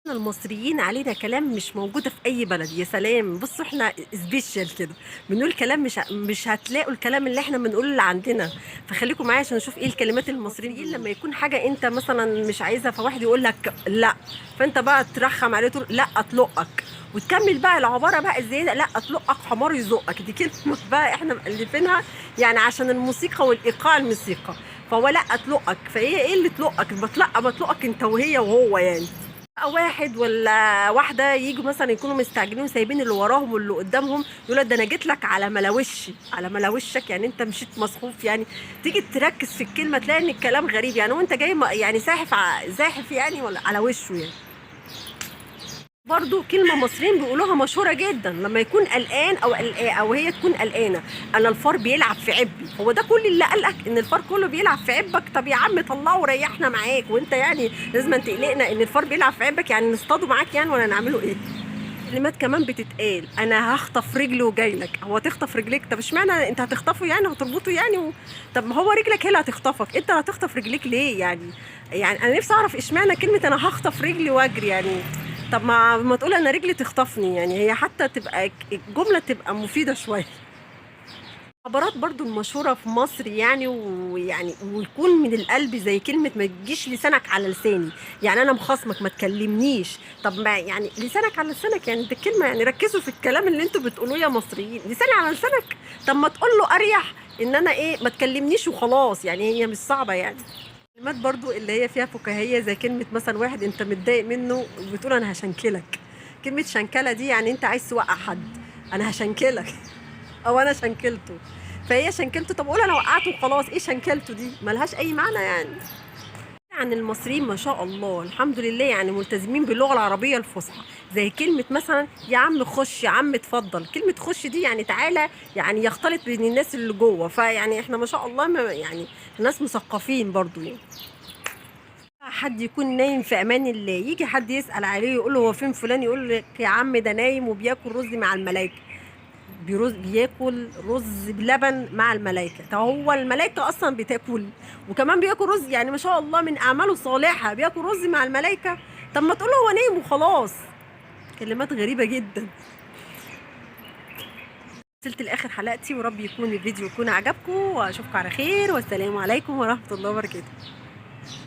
احنا المصريين علينا كلام مش موجودة في أي بلد. يا سلام، بصوا احنا سبيشال كده، بنقول كلام مش هتلاقوا الكلام اللي احنا بنقوله اللي عندنا. فخليكم معايا عشان نشوف ايه الكلمات المصريين لما يكون حاجة انت مثلا مش عايزها، فواحد يقول لك لا، فانت بقى ترخم عليه تقول لا اطلقك، وتكمل بقى العبارة بقى الزيادة، لا اطلقك حمار يزقك. دي كلمة بقى احنا مألفينها يعني عشان الموسيقى والإيقاع الموسيقى. فهو لا اطلقك، فهي ايه اللي تلقك؟ بطلقك انت وهي وهو يعني. واحد ولا واحده يجوا مثلا يكونوا مستعجلين وسايبين اللي وراهم واللي قدامهم، يقول لك ده انا جيت لك على ملاوشي، على ملاوشك يعني انت مشيت مصحوف يعني. تيجي تركز في الكلمه تلاقي ان الكلام غريب يعني، وانت جاي يعني ساحف زاحف يعني، ولا على وشه يعني. برضو كلمة مصريين بيقولوها مشهورة جدا لما يكون قلقان أو قلقان أو هي تكون قلقانة: أنا الفار بيلعب في عبي. هو ده كل اللي قالك إن الفار كله بيلعب في عبك؟ طب يا عم طلعه وريحنا معاك، وأنت يعني لازم تقلقنا إن الفار بيلعب في عبك؟ يعني نصطاده معاك يعني ولا نعمله إيه؟ كلمات كمان بتتقال: أنا هخطف رجله وجاي لك. هو تخطف رجليك؟ طب اشمعنى أنت هتخطفه يعني وتربطه يعني طب ما هو رجلك هي اللي هتخطفك، أنت اللي هتخطف رجليك ليه يعني؟ يعني أنا نفسي أعرف اشمعنى كلمة أنا هخطف رجلي وأجري يعني. طب ما تقول انا رجلي تخطفني يعني، هي حتى تبقى الجمله تبقى مفيده شويه. عبارات برضو المشهوره في مصر يعني، ويعني ويكون من القلب، زي كلمه ما تجيش لسانك على لساني. يعني انا مخاصمك ما تكلمنيش. طب ما يعني لسانك على لسانك يعني؟ دي الكلمه يعني، ركزوا في الكلام اللي انتوا بتقولوه يا مصريين. لساني على لسانك؟ طب ما تقول له اريح ان انا ايه، ما تكلمنيش وخلاص يعني، هي مش صعبه يعني. كلمات برضو اللي هي فيها فكاهية، زي كلمة مثلا واحد انت متضايق منه وبتقول انا هشنكلك. كلمة شنكلة دي يعني انت عايز توقع حد، انا هشنكلك او انا شنكلته. فهي شنكلته، طب قول انا وقعته وخلاص، ايه شنكلته دي؟ ملهاش اي معنى يعني. عن المصريين ما شاء الله الحمد لله يعني ملتزمين باللغة العربية الفصحى. زي كلمة مثلا يا عم خش، يا عم اتفضل. كلمة خش دي يعني تعالى، يعني يختلط بين الناس اللي جوه. فيعني احنا ما شاء الله ما يعني ناس مثقفين برضو يعني. حد يكون نايم في امان الله، يجي حد يسأل عليه يقول له هو فين فلان، يقول لك يا عم ده نايم وبياكل رز مع الملائكه. بياكل رز بلبن مع الملائكه. طب هو الملائكه اصلا بتاكل وكمان بياكل رز؟ يعني ما شاء الله من اعماله صالحه بياكل رز مع الملائكه. طب ما تقول له هو نايم وخلاص. كلمات غريبه جدا. وصلت لاخر حلقتي، ورب يكون الفيديو يكون عجبكم، واشوفكم على خير، والسلام عليكم ورحمه الله وبركاته.